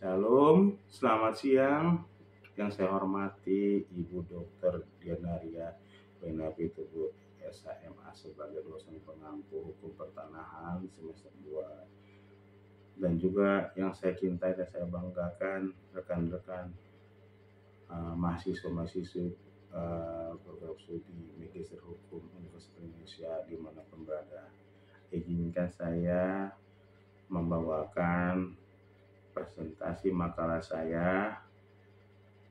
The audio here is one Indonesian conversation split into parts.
Shalom, selamat siang. Yang saya hormati Ibu Dr. Dianaria Wenapi Tubut, SHMA sebagai dosen pengampu hukum pertanahan semester 2. Dan juga yang saya cintai dan saya banggakan rekan-rekan mahasiswa-mahasiswi program studi Magister Hukum Universitas Indonesia dimanapun berada. Izinkan saya membawakan presentasi makalah saya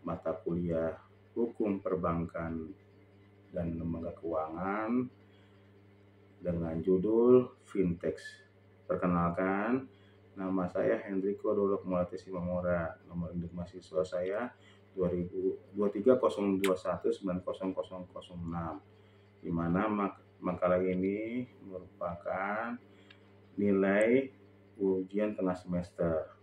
mata kuliah Hukum Perbankan dan Lembaga Keuangan dengan judul Fintech. Perkenalkan, nama saya Hendriko Dolok Melati Simamora. Nomor induk mahasiswa saya 23021900006, di mana makalah ini merupakan nilai ujian tengah semester.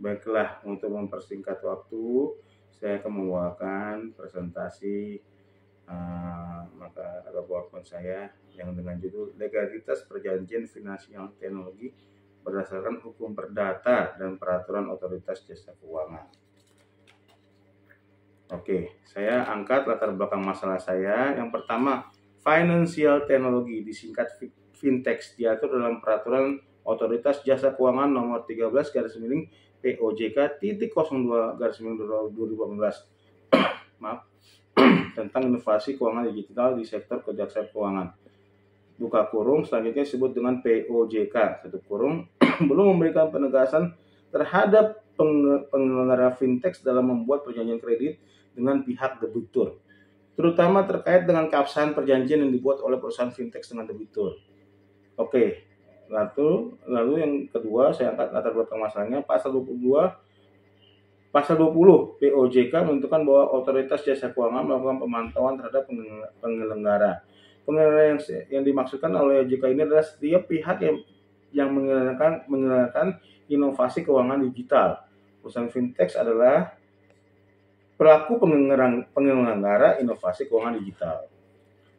Baiklah, untuk mempersingkat waktu, saya akan membawakan presentasi maka PowerPoint saya yang dengan judul Legalitas Perjanjian Finansial Teknologi berdasarkan Hukum Perdata dan Peraturan Otoritas Jasa Keuangan. Oke, saya angkat latar belakang masalah saya. Yang pertama, Financial Technology, disingkat Fintech, diatur dalam Peraturan Otoritas Jasa Keuangan nomor 13 POJK.02/2018 maaf tentang inovasi keuangan digital di sektor kejaksaan keuangan. Buka kurung, selanjutnya disebut dengan POJK, tutup kurung, belum memberikan penegasan terhadap penyelenggara fintech dalam membuat perjanjian kredit dengan pihak debitur, terutama terkait dengan keabsahan perjanjian yang dibuat oleh perusahaan fintech dengan debitur. Oke, lalu yang kedua saya angkat latar belakang masalahnya. Pasal 20 POJK menentukan bahwa otoritas jasa keuangan melakukan pemantauan terhadap penyelenggara. Penyelenggara yang dimaksudkan oleh OJK ini adalah setiap pihak yang menyelenggarakan inovasi keuangan digital. Perusahaan fintech adalah pelaku penyelenggara inovasi keuangan digital.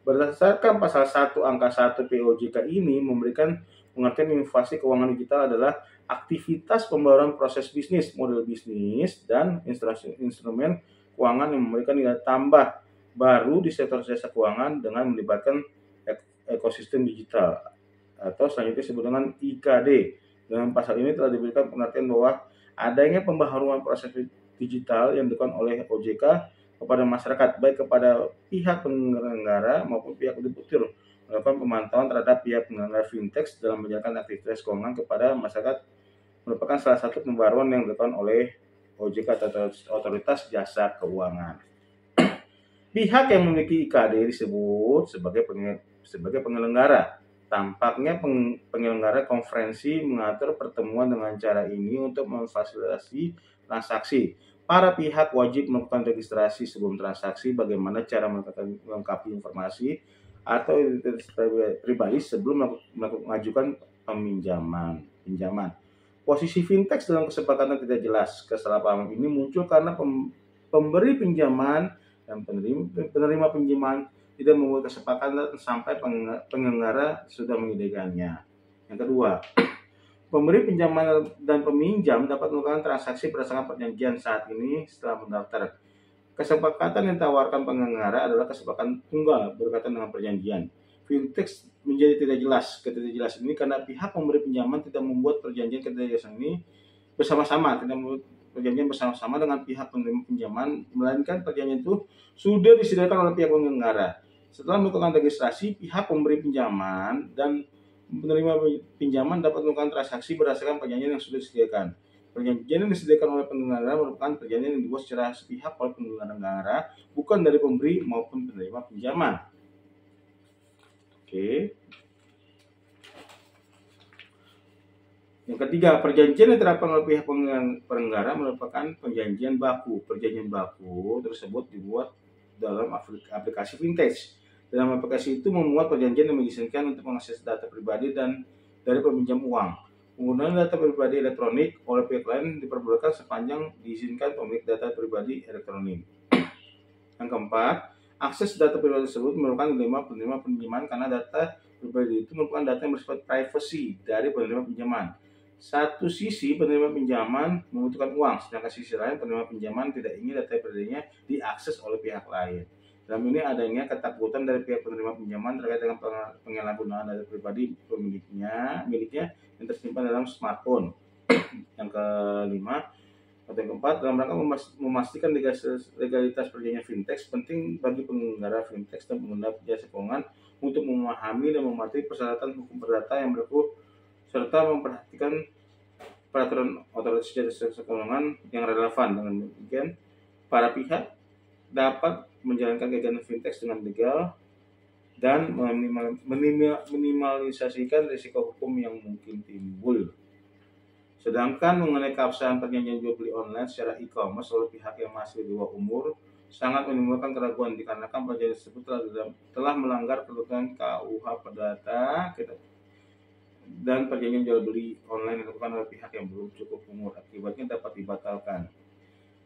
Berdasarkan pasal 1 angka 1 POJK ini memberikan pengertian inovasi keuangan digital adalah aktivitas pembaruan proses bisnis, model bisnis, dan instrumen keuangan yang memberikan nilai tambah baru di sektor jasa keuangan dengan melibatkan ekosistem digital, atau selanjutnya disebut dengan IKD. Dengan pasal ini telah diberikan pengertian bahwa adanya pembaharuan proses digital yang dilakukan oleh OJK kepada masyarakat, baik kepada pihak penyelenggara maupun pihak debitur, melakukan pemantauan terhadap pihak penyelenggara fintech dalam menjalankan aktivitas keuangan kepada masyarakat, merupakan salah satu pembaruan yang dilakukan oleh OJK atau Otoritas Jasa Keuangan. Pihak yang memiliki IKD disebut sebagai penyelenggara. Tampaknya penyelenggara konferensi mengatur pertemuan dengan cara ini untuk memfasilitasi transaksi. Para pihak wajib melakukan registrasi sebelum transaksi, bagaimana cara melengkapi informasi atau identitas pribadi sebelum mengajukan pinjaman. Posisi fintech dalam kesepakatan tidak jelas. Kesalahpahaman ini muncul karena pemberi pinjaman dan penerima pinjaman tidak membuat kesepakatan sampai penyelenggara sudah menyediakannya. Yang kedua, pemberi pinjaman dan peminjam dapat melakukan transaksi berdasarkan perjanjian saat ini setelah mendaftar. Kesepakatan yang ditawarkan penyelenggara adalah kesepakatan tunggal berkaitan dengan perjanjian. Fintech menjadi tidak jelas. Ketidakjelasan ini karena pihak pemberi pinjaman tidak membuat perjanjian ketidakjelasan ini bersama-sama, dengan pihak penerima pinjaman, melainkan perjanjian itu sudah disediakan oleh pihak penyelenggara. Setelah melakukan registrasi, pihak pemberi pinjaman dan penerima pinjaman dapat melakukan transaksi berdasarkan perjanjian yang sudah disediakan. Perjanjian yang disediakan oleh penyelenggara merupakan perjanjian yang dibuat secara sepihak oleh penyelenggara, bukan dari pemberi maupun penerima pinjaman. Oke. Yang ketiga, perjanjian yang diterapkan oleh pihak penyelenggara merupakan perjanjian baku. Perjanjian baku tersebut dibuat dalam aplikasi fintech. Dalam aplikasi itu memuat perjanjian yang mengizinkan untuk mengakses data pribadi dan dari peminjam uang. Penggunaan data pribadi elektronik oleh pihak lain diperbolehkan sepanjang diizinkan pemilik data pribadi elektronik. Yang keempat, akses data pribadi tersebut merupakan penerima pinjaman karena data pribadi itu merupakan data yang bersifat privasi dari penerima pinjaman. satu sisi penerima pinjaman membutuhkan uang, sedangkan sisi lain penerima pinjaman tidak ingin data pribadinya diakses oleh pihak lain. Dalam ini adanya ketakutan dari pihak penerima pinjaman terkait dengan penyalahgunaan data pribadi miliknya yang tersimpan dalam smartphone. Yang kelima, atau yang keempat, dalam rangka memastikan legalitas perjanjian fintech, penting bagi penyelenggara fintech dan pengguna jasa keuangan untuk memahami dan mematuhi persyaratan hukum perdata yang berlaku serta memperhatikan peraturan otoritas jasa keuangan yang relevan. Dengan demikian, para pihak dapat menjalankan kegiatan fintech dengan legal dan minimalisasikan risiko hukum yang mungkin timbul. Sedangkan mengenai keabsahan perjanjian jual beli online secara e-commerce oleh pihak yang masih di bawah umur sangat menimbulkan keraguan dikarenakan perjanjian tersebut telah melanggar ketentuan KUH Perdata dan perjanjian jual beli online yang dilakukan oleh pihak yang belum cukup umur, akibatnya dapat dibatalkan.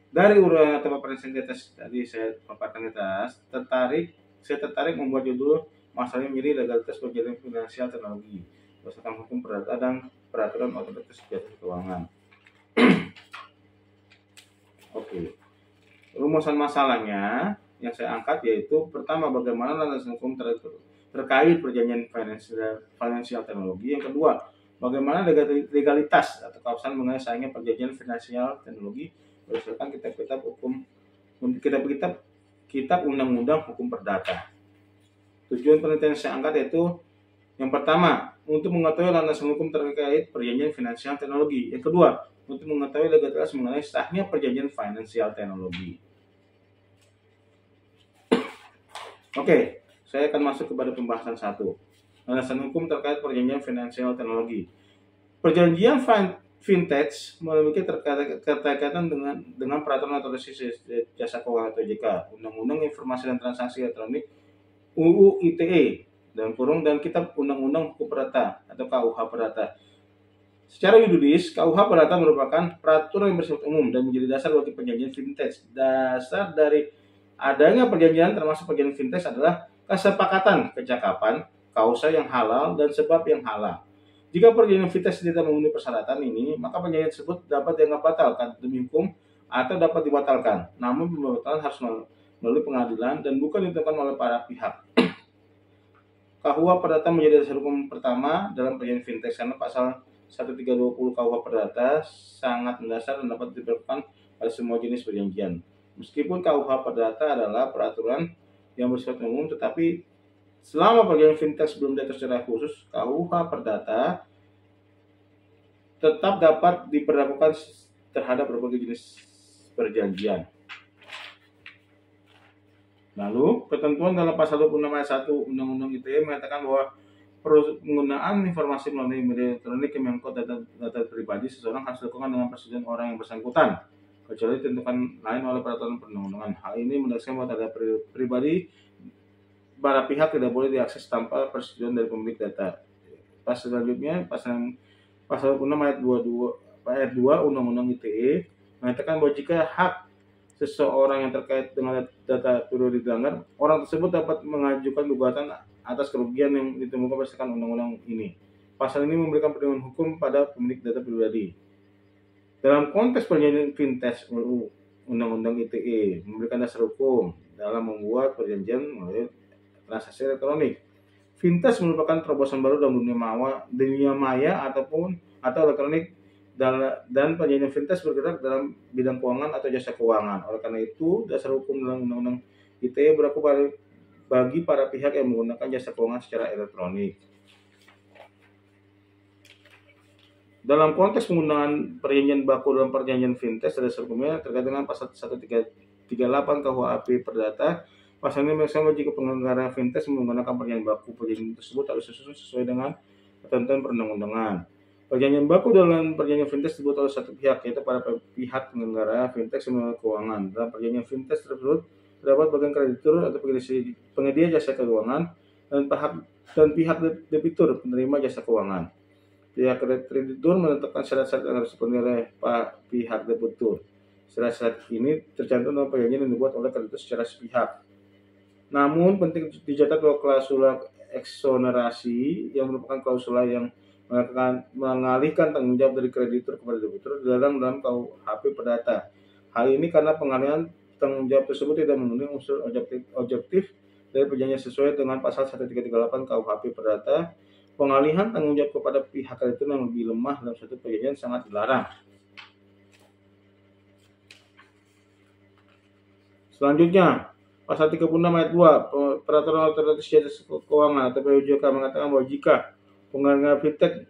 Dari uraian atau paparan di atas tadi saya paparkan di atas, saya tertarik membuat judul masalah menjadi legalitas perjanjian finansial teknologi berdasarkan hukum perdata dan peraturan otoritas jasa keuangan. Oke. Rumusan masalahnya yang saya angkat yaitu pertama, bagaimana landasan hukum terkait perjanjian finansial teknologi. Yang kedua, bagaimana legalitas atau keabsahan mengenai sayangnya perjanjian finansial teknologi berdasarkan kitab undang-undang hukum perdata. Tujuan penelitian yang saya angkat yaitu yang pertama, untuk mengetahui landasan hukum terkait perjanjian finansial teknologi. Yang kedua, untuk mengetahui legalitas mengenai sahnya perjanjian finansial teknologi. Oke, saya akan masuk kepada pembahasan 1. Landasan hukum terkait perjanjian finansial teknologi. Perjanjian fintech memiliki keterkaitan dengan peraturan otoritas jasa keuangan atau OJK, Undang-Undang Informasi dan Transaksi Elektronik UU ITE dan Kitab Undang-Undang Hukum Perdata atau KUH Perdata. Secara yuridis, KUH Perdata merupakan peraturan yang bersifat umum dan menjadi dasar bagi perjanjian fintech. Dasar dari adanya perjanjian termasuk perjanjian fintech adalah kesepakatan kecakapan, kausa yang halal, dan sebab yang halal. Jika perjanjian fintech tidak memenuhi persyaratan ini, maka perjanjian tersebut dapat dianggap batal demi hukum atau dapat dibatalkan. Namun pembatalan harus melalui pengadilan dan bukan ditentukan oleh para pihak. KUH Perdata menjadi dasar hukum pertama dalam perjanjian fintech karena pasal 1320 KUH Perdata sangat mendasar dan dapat diberlakukan pada semua jenis perjanjian. Meskipun KUH Perdata adalah peraturan yang bersifat umum, tetapi selama perjanjian fintech belum diatur secara khusus, KUH Perdata tetap dapat diberlakukan terhadap berbagai jenis perjanjian. Lalu, ketentuan dalam pasal 26 ayat 1 Undang-Undang ITE mengatakan bahwa penggunaan informasi melalui media elektronik yang mengangkut data pribadi seseorang harus dilakukan dengan persetujuan orang yang bersangkutan, kecuali ditentukan lain oleh peraturan perundang-undangan. Hal ini menegaskan bahwa data pribadi para pihak tidak boleh diakses tanpa persetujuan dari pemilik data. Pasal selanjutnya, pasal 6 ayat 2 Undang-Undang ITE mengatakan bahwa jika hak seseorang yang terkait dengan data pribadi dilanggar, orang tersebut dapat mengajukan gugatan atas kerugian yang ditemukan berdasarkan undang-undang ini. Pasal ini memberikan perlindungan hukum pada pemilik data pribadi. Dalam konteks perjanjian fintech, Undang-Undang ITE memberikan dasar hukum dalam membuat perjanjian melalui transaksi elektronik. Fintech merupakan terobosan baru dalam dunia maya atau elektronik, dan perjanjian fintech bergerak dalam bidang keuangan atau jasa keuangan. Oleh karena itu, dasar hukum dalam Undang-Undang ITE berlaku bagi para pihak yang menggunakan jasa keuangan secara elektronik. Dalam konteks penggunaan perjanjian baku dalam perjanjian fintech, dasar hukumnya terkait dengan pasal 1338 KUHP Perdata. Pasal ini mengaksanakan jika penyelenggara fintech menggunakan perjanjian baku, perjanjian tersebut harus sesuai dengan ketentuan perundang-undangan. Perjanjian baku dalam perjanjian fintech disebut oleh satu pihak, yaitu para pihak penyelenggara fintech sebagai keuangan. Dalam perjanjian fintech tersebut terdapat bagian kreditur atau penyedia jasa keuangan dan pihak debitur penerima jasa keuangan. Pihak kreditur menetapkan syarat-syarat yang harus dipenuhi oleh pihak debitur. Syarat-syarat ini tercantum dalam perjanjian yang dibuat oleh kreditur secara sepihak. Namun penting dicatat bahwa klausula eksonerasi yang merupakan klausula yang mengalihkan tanggung jawab dari kreditur kepada debitur dilarang dalam KUHP Perdata. Hal ini karena pengalihan tanggung jawab tersebut tidak memenuhi unsur objektif dari perjanjian sesuai dengan pasal 1338 KUHP Perdata. Pengalihan tanggung jawab kepada pihak kreditur yang lebih lemah dalam suatu perjanjian sangat dilarang. Selanjutnya, pasal 36 ayat 2 Peraturan Otoritas Jasa Keuangan atau POJK mengatakan bahwa jika penyelenggara fintech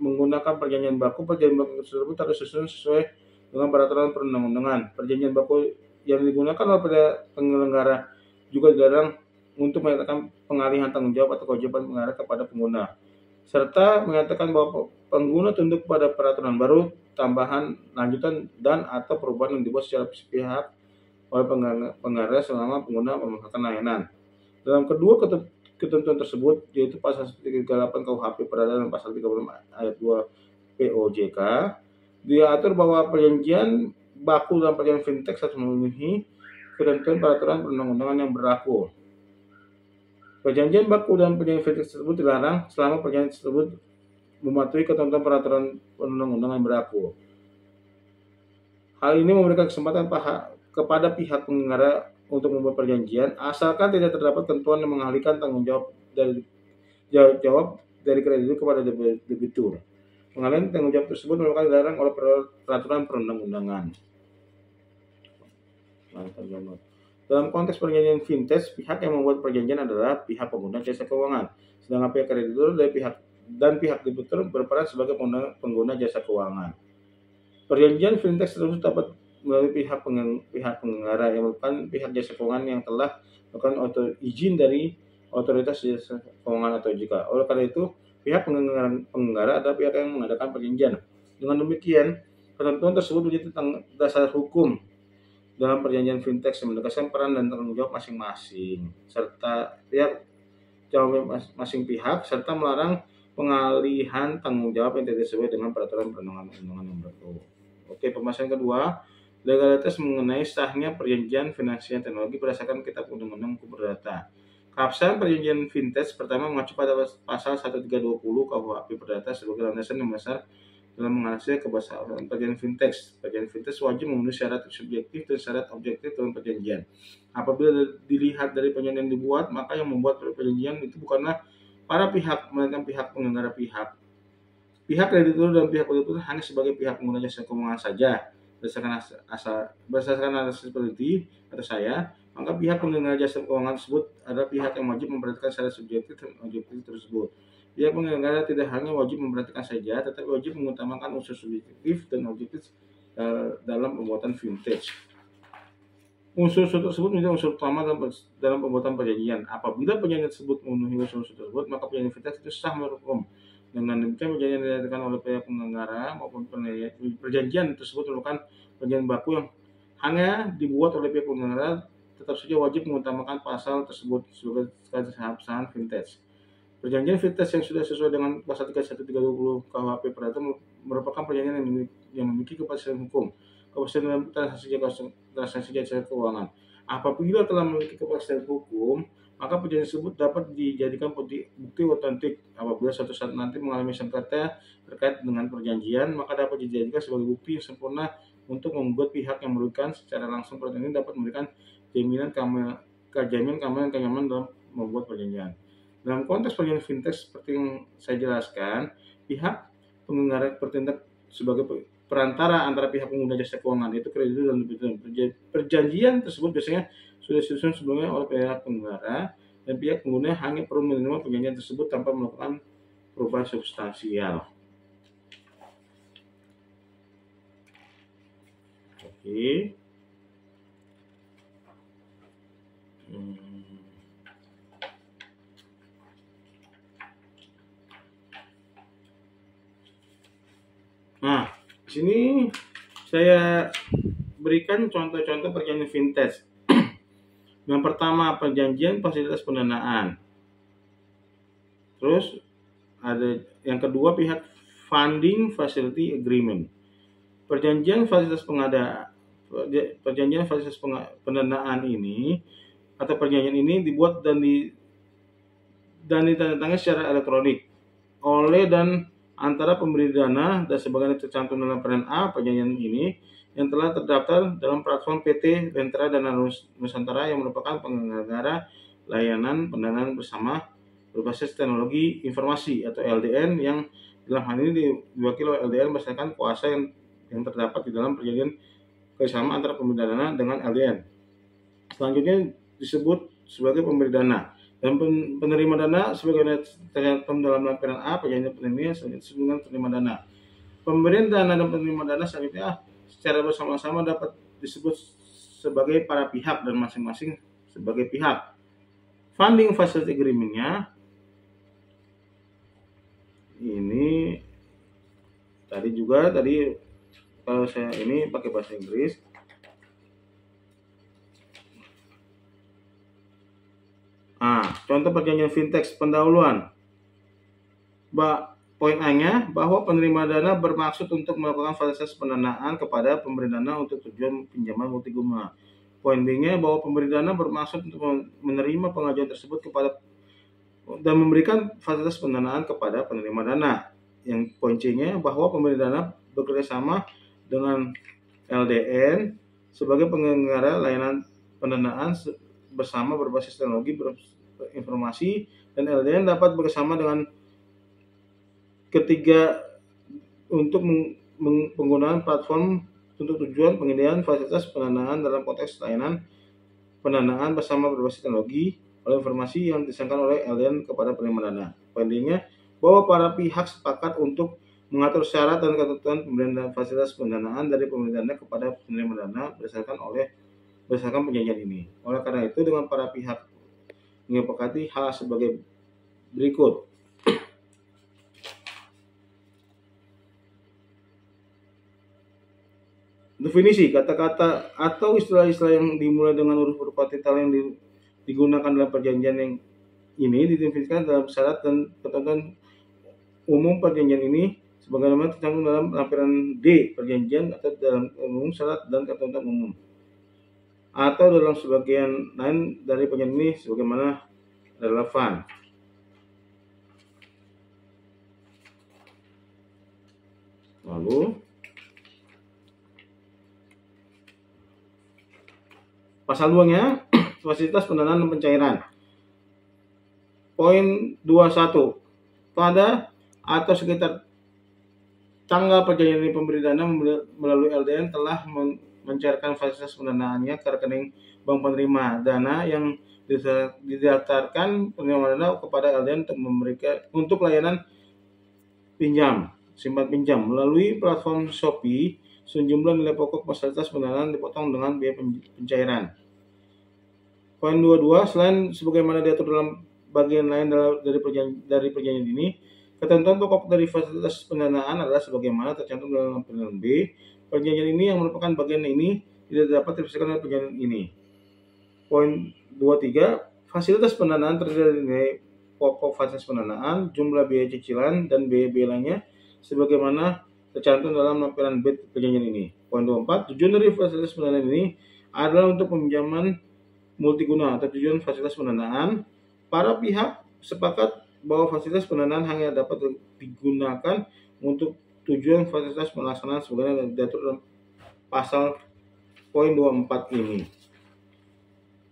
menggunakan perjanjian baku tersebut harus disusun sesuai dengan peraturan perundang-undangan. Perjanjian baku yang digunakan oleh penyelenggara juga dilarang untuk menyatakan pengalihan tanggung jawab atau kewajiban penggara kepada pengguna, serta mengatakan bahwa pengguna tunduk pada peraturan baru, tambahan, lanjutan, dan atau perubahan yang dibuat secara sepihak oleh penggara selama pengguna memegang layanan. Dalam kedua ketentuan tersebut, yaitu pasal 138 KUHP Perdata dan pasal 36 ayat 2 POJK, diatur bahwa perjanjian baku dalam perjanjian fintech harus memenuhi ketentuan peraturan perundang-undangan yang berlaku. Perjanjian baku dan perjanjian fintech tersebut dilarang selama perjanjian tersebut mematuhi ketentuan peraturan perundang-undangan yang berlaku. Hal ini memberikan kesempatan kepada pihak penyelenggara untuk membuat perjanjian, asalkan tidak terdapat ketentuan yang mengalihkan tanggung jawab dari kreditur kepada debitur. Pengalihan tanggung jawab tersebut merupakan dilarang oleh peraturan perundang-undangan. Dalam konteks perjanjian fintech, pihak yang membuat perjanjian adalah pihak pengguna jasa keuangan, sedangkan pihak kreditur dan pihak debitur berperan sebagai pengguna jasa keuangan. Perjanjian fintech tersebut dapat melalui pihak penyelenggara yang merupakan pihak jasa keuangan yang telah melakukan izin dari otoritas jasa keuangan atau OJK. Oleh karena itu, pihak penyelenggara adalah pihak yang mengadakan perjanjian. Dengan demikian, ketentuan tersebut menjadi dasar hukum dalam perjanjian fintech yang menegaskan peran dan tanggung jawab masing-masing serta masing pihak serta melarang pengalihan tanggung jawab yang tidak sesuai dengan peraturan perundang-undangan yang berlaku. Oke, pembahasan kedua, legalitas mengenai sahnya perjanjian finansial teknologi berdasarkan Kitab Undang-Undang Hukum Perdata. Keabsahan perjanjian fintech pertama mengacu pada pasal 1320 KUHP Perdata sebagai landasan yang besar dalam menganalisis keabsahan perjanjian fintech. Perjanjian fintech wajib memenuhi syarat subjektif dan syarat objektif dalam perjanjian. Apabila dilihat dari perjanjian yang dibuat, maka yang membuat perjanjian itu bukanlah para pihak, melainkan pihak penyelenggara pihak kreditur dan pihak debitur hanya sebagai pihak pengguna jasa keuangan saja. Berdasarkan analisis peneliti atau saya, maka pihak penyelenggara jasa keuangan tersebut adalah pihak yang wajib memperhatikan syarat subjektif dan objektif tersebut. Pihak penyelenggara tidak hanya wajib memperhatikan saja, tetapi wajib mengutamakan unsur subjektif dan objektif dalam pembuatan fintech. Unsur tersebut menjadi unsur utama dalam pembuatan perjanjian. Apabila perjanjian tersebut memenuhi unsur tersebut, maka perjanjian fintech itu sah menurut hukum. Dengan demikian, perjanjian yang diadakan oleh pihak penyelenggara maupun perjanjian tersebut merupakan perjanjian baku yang hanya dibuat oleh pihak penyelenggara, tetap saja wajib mengutamakan pasal tersebut sebagai keabsahan fintech. Perjanjian fintech yang sudah sesuai dengan pasal 31320 KUHP Perdata merupakan perjanjian yang memiliki kepastian hukum, kepastian dalam transaksi jasa keuangan. Apabila telah memiliki kepastian hukum, maka perjanjian tersebut dapat dijadikan bukti otentik. Apabila suatu saat nanti mengalami sengketa terkait dengan perjanjian, maka dapat dijadikan sebagai bukti yang sempurna untuk membuat pihak yang merugikan secara langsung perjanjian dapat memberikan jaminan keamanan dalam membuat perjanjian. Dalam konteks perjanjian fintech seperti yang saya jelaskan, pihak penyelenggara bertindak sebagai perantara antara pihak pengguna jasa keuangan, yaitu kreditur dan debitur. Perjanjian tersebut biasanya sudah disusun sebelumnya oleh pihak penyelenggara dan pihak pengguna hanya perlu menerima perjanjian tersebut tanpa melakukan perubahan substansial. Oke. Nah, di sini saya berikan contoh-contoh perjanjian fintech. Yang pertama, perjanjian fasilitas pendanaan. Terus ada yang kedua, pihak funding facility agreement. Perjanjian fasilitas pendanaan ini atau perjanjian ini dibuat dan ditandatangani secara elektronik oleh dan antara pemberi dana dan sebagaimana tercantum dalam Permen A perjanjian ini yang telah terdaftar dalam platform PT Lentera Dana Nusantara yang merupakan penyelenggara layanan pendanaan bersama berbasis teknologi informasi atau LDN yang dalam hal ini diwakili oleh LDN berdasarkan kuasa yang terdapat di dalam perjanjian kerjasama antara pemberi dana dengan LDN. Selanjutnya disebut sebagai pemberi dana dan penerima dana sebagaimana tercantum dalam lampiran A perjanjian ini disebut dengan penerima dana. Pemberian dana dan penerima dana selanjutnya secara bersama-sama dapat disebut sebagai para pihak dan masing-masing sebagai pihak. Funding Facility Agreement-nya ini tadi kalau saya ini pakai bahasa Inggris. Contoh perjanjian fintech pendahuluan. Poin A-nya bahwa penerima dana bermaksud untuk melakukan fasilitas pendanaan kepada pemberi dana untuk tujuan pinjaman multiguna. Poin B-nya bahwa pemberi dana bermaksud untuk menerima pengajuan tersebut kepada dan memberikan fasilitas pendanaan kepada penerima dana. Yang poin C-nya bahwa pemberi dana bekerjasama dengan LDN sebagai penyelenggara layanan pendanaan bersama berbasis teknologi informasi, dan LDN dapat bekerjasama dengan ketiga untuk penggunaan platform untuk tujuan penyediaan fasilitas pendanaan dalam konteks layanan pendanaan bersama berbasis teknologi oleh informasi yang disampaikan oleh LDN kepada penerima dana. Poin D-nya bahwa para pihak sepakat untuk mengatur syarat dan ketentuan pemberian fasilitas pendanaan dari pemberi dana kepada penerima dana berdasarkan perjanjian ini. Oleh karena itu, dengan para pihak menyepakati hal sebagai berikut. Definisi kata-kata atau istilah-istilah yang dimulai dengan huruf kapital yang digunakan dalam perjanjian yang ini didefinisikan dalam syarat dan ketentuan umum perjanjian ini sebagaimana tercantum dalam lampiran D perjanjian atau dalam umum syarat dan ketentuan umum atau dalam sebagian lain dari perjanjian ini sebagaimana relevan. Lalu pasal 2-nya fasilitas pendanaan dan pencairan. Poin 21. Pada atau sekitar tanggal perjanjian ini pemberi dana melalui LDN telah mencairkan fasilitas pendanaannya ke rekening bank penerima dana yang didaftarkan penerima dana kepada LDN untuk layanan simpan pinjam melalui platform Shopee. Sejumlah nilai pokok fasilitas pendanaan dipotong dengan biaya pencairan. Poin 22, selain sebagaimana diatur dalam bagian lain dari perjanjian ini, ketentuan pokok dari fasilitas pendanaan adalah sebagaimana tercantum dalam lampiran B. Perjanjian ini yang merupakan bagian ini tidak dapat dipisahkan dari perjanjian ini. Poin 23, fasilitas pendanaan terdiri dari nilai pokok fasilitas pendanaan, jumlah biaya cicilan, dan biaya lainnya sebagaimana tercantum dalam lampiran B perjanjian ini. Poin 24, tujuan dari fasilitas pendanaan ini adalah untuk peminjaman multiguna atau tujuan fasilitas pendanaan. Para pihak sepakat bahwa fasilitas pendanaan hanya dapat digunakan untuk tujuan fasilitas pelaksanaan sebagaimana diatur dalam pasal poin 24 ini.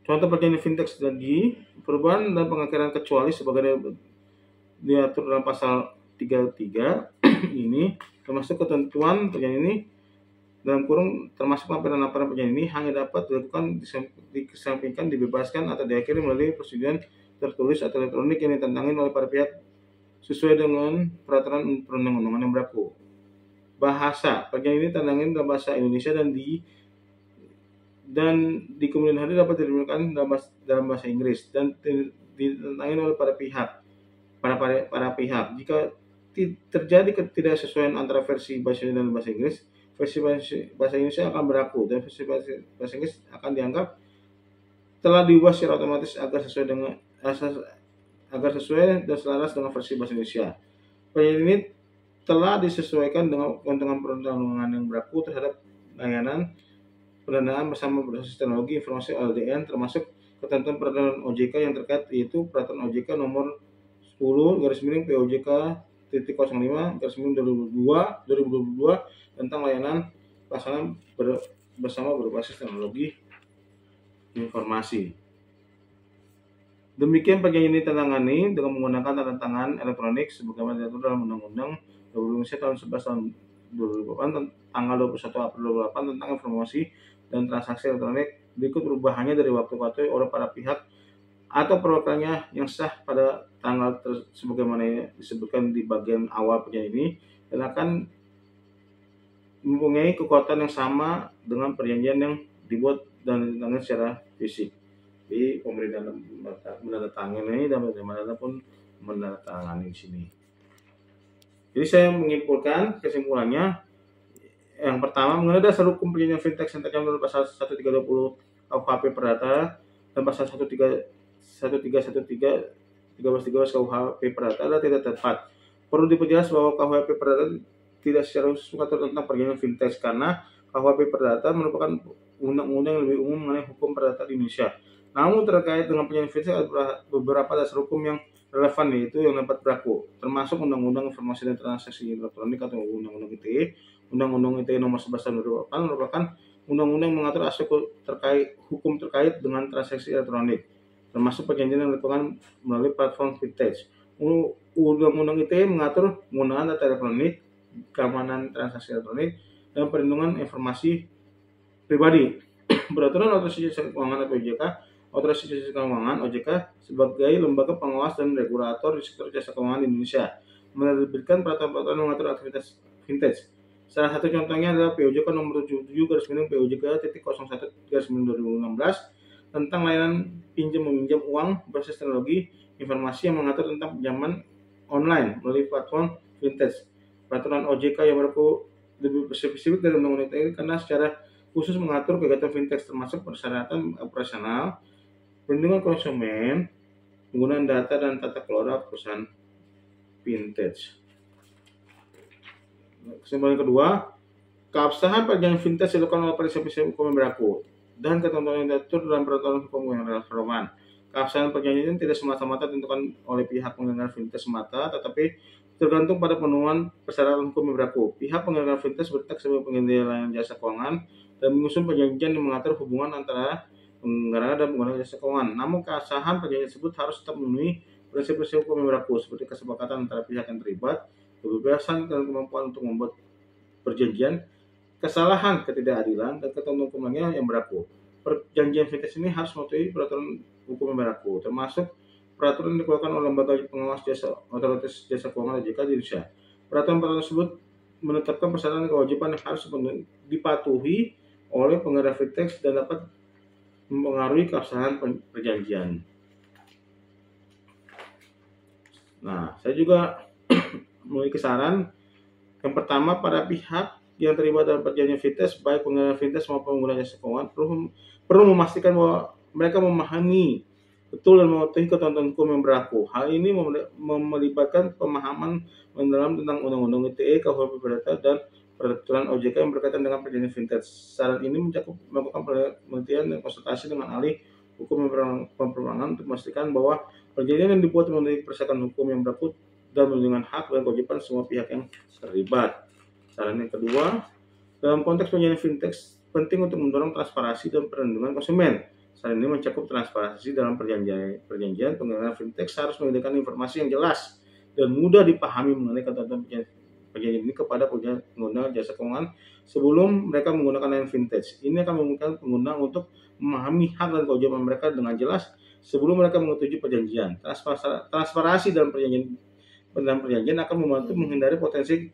Contoh perjanjian fintech tadi, perubahan dan pengakhiran kecuali sebagaimana diatur dalam pasal 33 ini, termasuk ketentuan perjanjian ini dalam kurung termasuk lampiran-lampiran perjanjian ini hanya dapat dilakukan dikesampingkan, dibebaskan atau diakhiri melalui persetujuan tertulis atau elektronik yang ditantangin oleh para pihak sesuai dengan peraturan perundang-undangan yang berlaku. Bahasa perjanjian ini tantangin dalam bahasa Indonesia dan di kemudian hari dapat digunakan dalam bahasa Inggris dan ditantangin oleh para pihak. Jika terjadi ketidaksesuaian antara versi bahasa Indonesia dan bahasa Inggris, versi bahasa Indonesia akan berlaku dan versi bahasa Inggris akan dianggap telah diubah secara otomatis agar sesuai dan selaras dengan versi bahasa Indonesia. Perjanjian ini telah disesuaikan dengan keuntungan perundang-undangan yang berlaku terhadap layanan pendanaan bersama berbasis teknologi informasi LDN, termasuk ketentuan peraturan OJK yang terkait, yaitu peraturan OJK nomor 10 POJK 2022 tentang layanan pelaksanaan bersama berbasis teknologi informasi. Demikian perjanjian ini ditangani dengan menggunakan tanda tangan elektronik sebagaimana diatur dalam Undang-Undang Indonesia tahun 11 tahun 2008 tanggal 21 April 2008 tentang informasi dan transaksi elektronik. Berikut perubahannya dari waktu ke waktu oleh para pihak atau perwakilannya yang sah pada tanggal sebagaimana disebutkan di bagian awal perjanjian ini dan akan mempunyai kekuatan yang sama dengan perjanjian yang dibuat dan ditangani secara fisik. Jadi pemerintah menandatangani dan bagaimana pun menandatangani di sini. Jadi saya menyimpulkan kesimpulannya. Yang pertama, mengenai dasar hukum perjanjian fintech yang tercantum dalam pasal 1320 KUHP Perdata dan pasal 1313 KUHP Perdata adalah tidak tepat. Perlu diperjelas bahwa KUHP Perdata tidak secara khusus mengatur tentang perjanjian fintech karena KUHP Perdata merupakan undang-undang yang lebih umum mengenai hukum perdata di Indonesia. Namun terkait dengan perjanjian fintech ada beberapa dasar hukum yang relevan yaitu yang dapat berlaku, termasuk Undang-Undang Informasi dan Transaksi Elektronik atau Undang-Undang ITE. Undang-Undang ITE nomor 11 tahun 2008 merupakan undang-undang yang mengatur aspek hukum terkait dengan transaksi elektronik, termasuk perjanjian yang dilakukan melalui platform fintech. Undang-Undang ITE mengatur penggunaan data elektronik, keamanan transaksi elektronik, dan perlindungan informasi pribadi. Peraturan Otoritas Jasa Keuangan atau OJK, Otoritas Jasa Keuangan (OJK) sebagai lembaga pengawas dan regulator di sektor jasa keuangan di Indonesia menerbitkan peraturan-peraturan mengatur aktivitas fintech. Salah satu contohnya adalah POJK nomor 77/POJK.01/2016 tentang layanan pinjam meminjam uang berbasis teknologi informasi yang mengatur tentang pinjaman online melalui platform fintech. Peraturan OJK yang berlaku lebih spesifik dari Undang-Undang ITE karena secara khusus mengatur kegiatan fintech termasuk persyaratan operasional, perlindungan konsumen, penggunaan data dan tata kelola perusahaan fintech. Kesimpulan kedua, keabsahan perjanjian fintech dilakukan oleh prinsip-prinsip hukum yang berlaku dan ketentuan yang diatur dalam peraturan hukum yang relevan. Keabsahan perjanjian tidak semata-mata ditentukan oleh pihak penyelenggara fintech semata, tetapi tergantung pada pemenuhan persyaratan hukum yang berlaku. Pihak penyelenggara fintech bertindak sebagai penyedia layanan jasa keuangan dan menyusun perjanjian yang mengatur hubungan antara penyelenggara dan pengguna jasa keuangan. Namun keabsahan perjanjian tersebut harus tetap memenuhi prinsip-prinsip hukum yang berlaku seperti kesepakatan antara pihak yang terlibat, kebebasan dan kemampuan untuk membuat perjanjian, kesalahan, ketidakadilan, dan ketentuan hukum lainnya yang berlaku. Perjanjian fintech ini harus mematuhi peraturan hukum yang berlaku, termasuk peraturan yang dikeluarkan oleh lembaga pengawas jasa Otoritas Jasa Keuangan (OJK) di Indonesia. Peraturan tersebut menetapkan persyaratan dan kewajiban yang harus dipatuhi oleh pengguna fintech dan dapat mempengaruhi keabsahan perjanjian. Nah, saya juga memiliki saran. Yang pertama, para pihak yang terlibat dalam perjanjian fintech, baik pengguna fintech maupun pengguna jasa keuangan, perlu memastikan bahwa mereka memahami betul dan mematuhi ketentuan hukum yang berlaku. Hal ini melibatkan pemahaman mendalam tentang Undang-Undang ITE, KUHP Perdata, dan peraturan OJK yang berkaitan dengan perjanjian fintech. Saran ini mencakup melakukan penelitian dan konsultasi dengan ahli hukum yang berpermangan untuk memastikan bahwa perjanjian yang dibuat memenuhi persyaratan hukum yang berlaku dan melindungi hak dan kewajiban semua pihak yang terlibat. Saran yang kedua, dalam konteks perjanjian fintech penting untuk mendorong transparansi dan perlindungan konsumen. Saran ini mencakup transparansi dalam perjanjian pengguna fintech harus menyediakan informasi yang jelas dan mudah dipahami mengenai ketentuan perjanjian ini kepada pengguna jasa keuangan sebelum mereka menggunakan layanan fintech. Ini akan memungkinkan pengguna untuk memahami hak dan kewajiban mereka dengan jelas sebelum mereka menyetujui perjanjian. Transparansi dalam perjanjian akan membantu menghindari potensi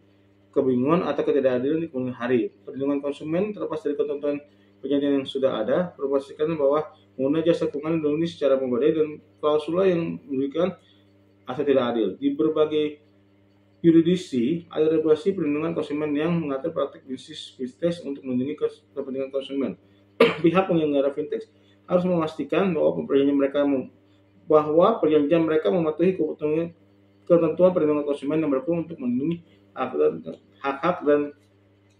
kebingungan atau ketidakadilan di kemudian hari. Perlindungan konsumen terlepas dari ketentuan perjanjian yang sudah ada, perlu memastikan bahwa pengguna jasa keuangan dilindungi secara memadai dan klausula yang merugikan atau tidak adil. Di berbagai yurisdiksi ada regulasi perlindungan konsumen yang mengatur praktik bisnis fintech untuk melindungi kepentingan konsumen. Pihak penyelenggara fintech harus memastikan bahwa perjanjian mereka mematuhi ketentuan perlindungan konsumen yang berlaku untuk melindungi hak-hak dan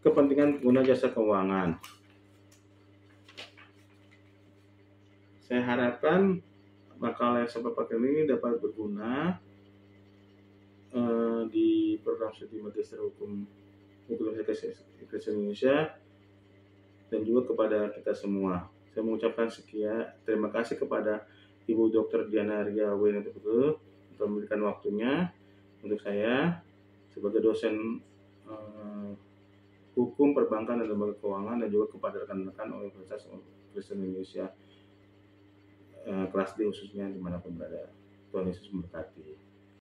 kepentingan pengguna jasa keuangan. Saya harapkan makalah yang saya paparkan ini dapat berguna di program studi Magister Hukum Universitas Indonesia, dan juga kepada kita semua. Saya mengucapkan sekian terima kasih kepada Ibu Dr. Diana Ria Winata untuk memberikan waktunya untuk saya sebagai dosen hukum perbankan dan lembaga keuangan, dan juga kepada rekan-rekan Universitas Kristen Indonesia kelas D khususnya dimanapun berada. Tuhan Yesus memberkati.